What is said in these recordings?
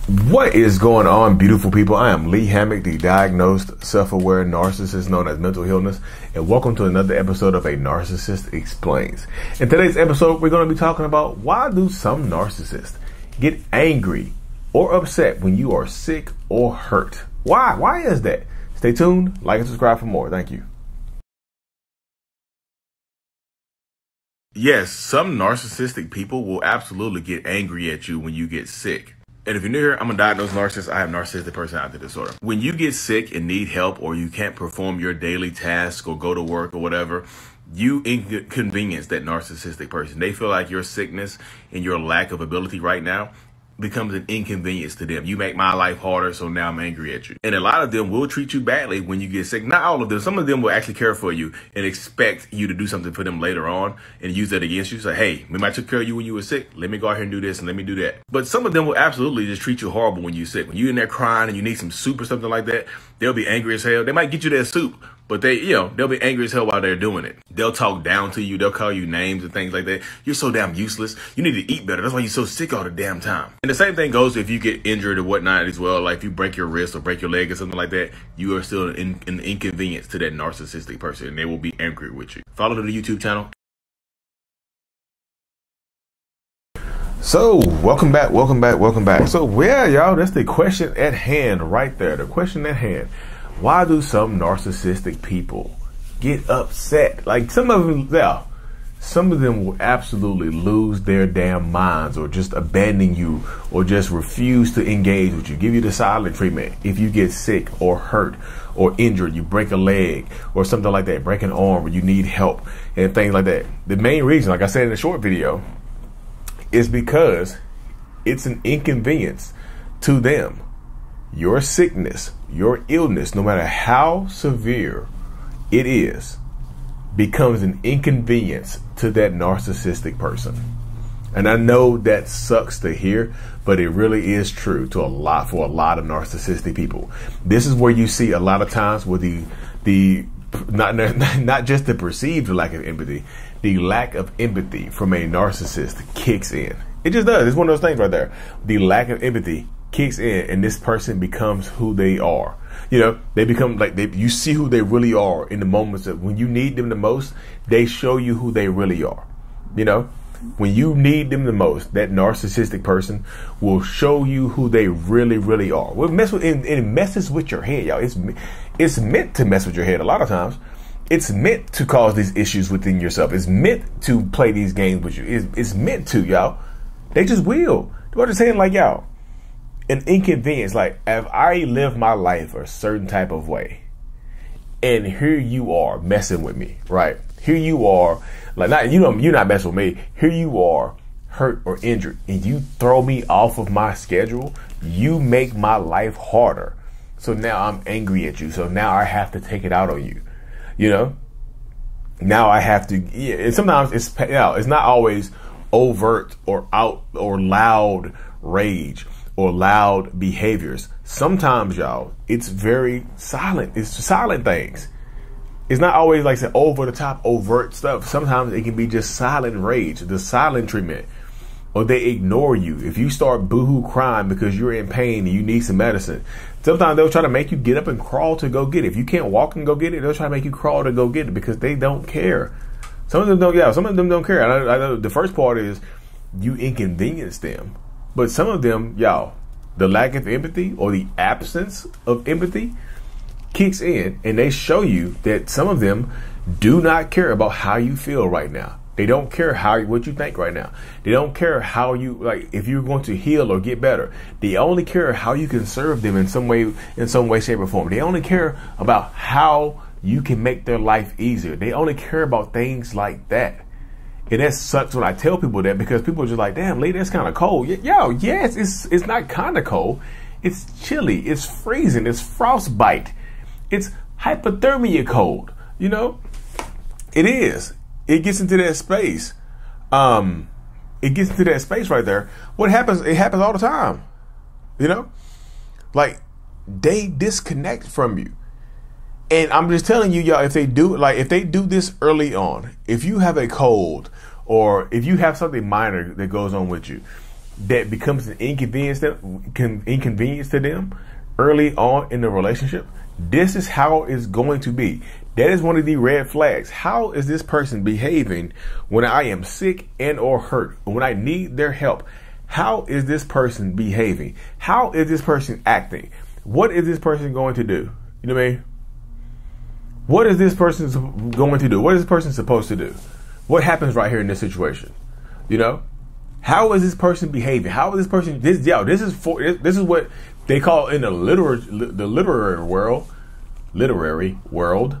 What is going on, beautiful people? I am Lee Hammock, the diagnosed self-aware narcissist known as mental illness, and welcome to another episode of A Narcissist Explains. In today's episode, we're going to be talking about why do some narcissists get angry or upset when you are sick or hurt? Why? Why is that? Stay tuned, like and subscribe for more. Thank you. Yes, some narcissistic people will absolutely get angry at you when you get sick. And if you're new here, I'm a diagnosed narcissist. I have narcissistic personality disorder. When you get sick and need help, or you can't perform your daily task or go to work or whatever, you inconvenience that narcissistic person. They feel like your sickness and your lack of ability right now becomes an inconvenience to them. You make my life harder, so now I'm angry at you. And a lot of them will treat you badly when you get sick. Not all of them. Some of them will actually care for you and expect you to do something for them later on and use that against you. Say, hey, remember I took care of you when you were sick? Let me go out here and do this and let me do that. But some of them will absolutely just treat you horrible when you're sick. When you're in there crying and you need some soup or something like that, they'll be angry as hell. They might get you that soup, but they'll be angry as hell while they're doing it. They'll talk down to you. They'll call you names and things like that. You're so damn useless. You need to eat better. That's why you're so sick all the damn time. And the same thing goes if you get injured or whatnot as well. Like if you break your wrist or break your leg or something like that, you are still an inconvenience to that narcissistic person, and they will be angry with you. Follow the YouTube channel. So welcome back. So yeah, y'all, that's the question at hand right there. The question at hand. Why do some narcissistic people get upset? Like some of them will absolutely lose their damn minds, or just abandon you, or just refuse to engage with you, give you the silent treatment. If you get sick or hurt or injured, you break a leg or something like that, break an arm, or you need help and things like that. The main reason, like I said in the short video, is because it's an inconvenience to them. Your sickness, your illness, no matter how severe it is, becomes an inconvenience to that narcissistic person. And I know that sucks to hear, but it really is true for a lot of narcissistic people. This is where you see a lot of times where not just the perceived lack of empathy, the lack of empathy from a narcissist kicks in. It just does. It's one of those things right there. The lack of empathy kicks in, and this person becomes who they are. You know, they become like you see who they really are in the moments that when you need them the most, they show you who they really are. You know, when you need them the most, that narcissistic person will show you who they really, really are. Well, it messes with your head, y'all. It's meant to mess with your head a lot of times. It's meant to cause these issues within yourself. It's meant to play these games with you. It's meant to, y'all. They just will. They're just saying, like, y'all, an inconvenience. Like, if I live my life a certain type of way, and here you are messing with me, right? Here you are, like, you're not messing with me. Here you are, hurt or injured, and you throw me off of my schedule. You make my life harder. So now I'm angry at you. So now I have to take it out on you. You know, now I have to. Yeah, and sometimes it's not always overt or out or loud rage or loud behaviors. Sometimes, y'all, it's very silent. It's silent things. It's not always like say over the top overt stuff. Sometimes it can be just silent rage, the silent treatment, or they ignore you. If you start boohoo crying because you're in pain and you need some medicine, sometimes they'll try to make you get up and crawl to go get it. If you can't walk and go get it, they'll try to make you crawl to go get it because they don't care. Some of them don't. Yeah, some of them don't care. I know the first part is you inconvenience them, but some of them, y'all, the lack of empathy or the absence of empathy kicks in, and they show you that some of them do not care about how you feel right now. They don't care what you think right now. They don't care how you, like, if you're going to heal or get better. They only care how you can serve them in some way, shape, or form. They only care about how you can make their life easier. They only care about things like that. And that sucks when I tell people that, because people are just like, damn, Lee, that's kind of cold. Yes, it's not kind of cold. It's chilly. It's freezing. It's frostbite. It's hypothermia cold. You know, it is. It gets into that space. It gets into that space right there. What happens? It happens all the time. You know, like they disconnect from you. And I'm just telling you, y'all, if they do this early on, if you have a cold or if you have something minor that goes on with you, that becomes an inconvenience to them early on in the relationship, this is how it's going to be. That is one of the red flags. How is this person behaving when I am sick and or hurt, when I need their help? How is this person behaving? How is this person acting? What is this person going to do? You know what I mean? What is this person going to do? What is this person supposed to do? What happens right here in this situation? You know? How is this person behaving? How is this person? This is what they call in the literary world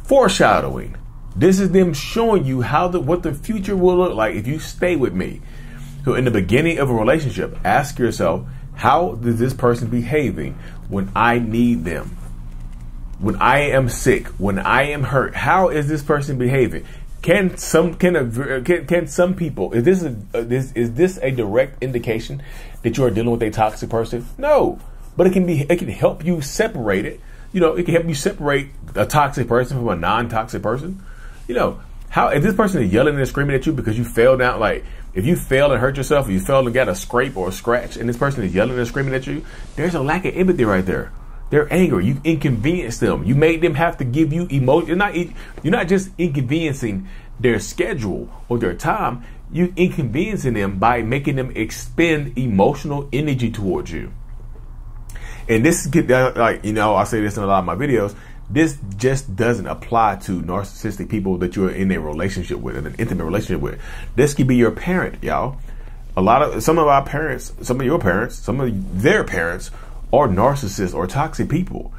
foreshadowing. This is them showing you what the future will look like if you stay with me. So in the beginning of a relationship, ask yourself, how is this person behaving when I need them? When I am sick, when I am hurt, how is this person behaving? Can some people, is this a direct indication that you are dealing with a toxic person? No, but it can help you separate it. You know, it can help you separate a toxic person from a non-toxic person. You know, if this person is yelling and screaming at you because you fell down, like if you fell and hurt yourself, or you fell and got a scrape or a scratch, and this person is yelling and screaming at you, there's a lack of empathy right there. They're angry. You inconvenienced them. You made them have to give you emotion. You're not just inconveniencing their schedule or their time. You're inconveniencing them by making them expend emotional energy towards you. And this is like, you know, I say this in a lot of my videos. This just doesn't apply to narcissistic people that you're in a relationship with, in an intimate relationship with. This could be your parent, y'all. Some of our parents, some of your parents, some of their parents are narcissists or toxic people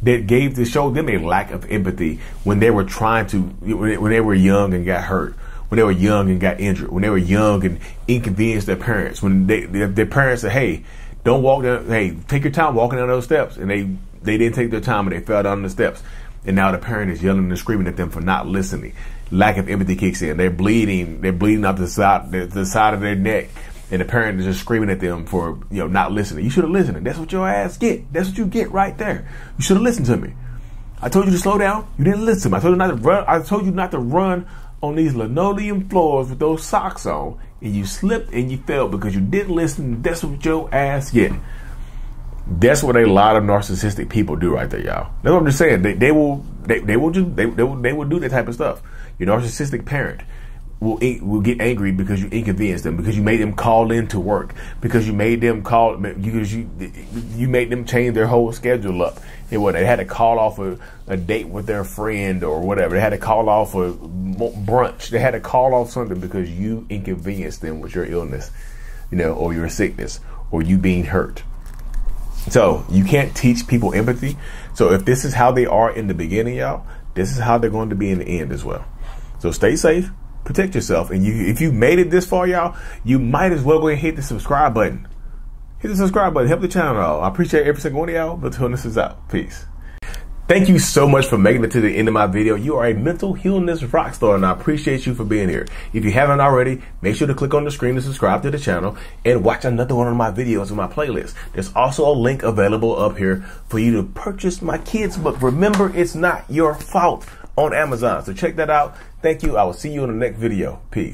that showed them a lack of empathy when they were when they were young and got hurt, when they were young and got injured, when they were young and inconvenienced their parents, when their parents said, hey, don't walk down, hey, take your time walking down those steps. And they didn't take their time and they fell down the steps. And now the parent is yelling and screaming at them for not listening. Lack of empathy kicks in. They're bleeding out the side of their neck. And the parent is just screaming at them for, you know, not listening. You should have listened. That's what your ass get. That's what you get right there. You should have listened to me. I told you to slow down. You didn't listen to me. I told you not to run. I told you not to run on these linoleum floors with those socks on. And you slipped and you fell because you didn't listen. That's what your ass get. That's what a lot of narcissistic people do right there, y'all. That's what I'm just saying. They will do that type of stuff. Your narcissistic parent will get angry because you inconvenienced them, because you made them call in to work, because you made them you made them change their whole schedule up. They had to call off a date with their friend or whatever. They had to call off a brunch. They had to call off something because you inconvenienced them with your illness, you know, or your sickness, or you being hurt. So you can't teach people empathy. So if this is how they are in the beginning, y'all, this is how they're going to be in the end as well. So stay safe. Protect yourself. And if you made it this far, y'all, you might as well go ahead and hit the subscribe button. Hit the subscribe button. Help the channel out. I appreciate every single one of y'all. But until this is out. Peace. Thank you so much for making it to the end of my video. You are a mental healness rock star, and I appreciate you for being here. If you haven't already, make sure to click on the screen to subscribe to the channel and watch another one of my videos in my playlist. There's also a link available up here for you to purchase my kids' book, Remember It's Not Your Fault, on Amazon. So check that out. Thank you. I will see you in the next video. Peace.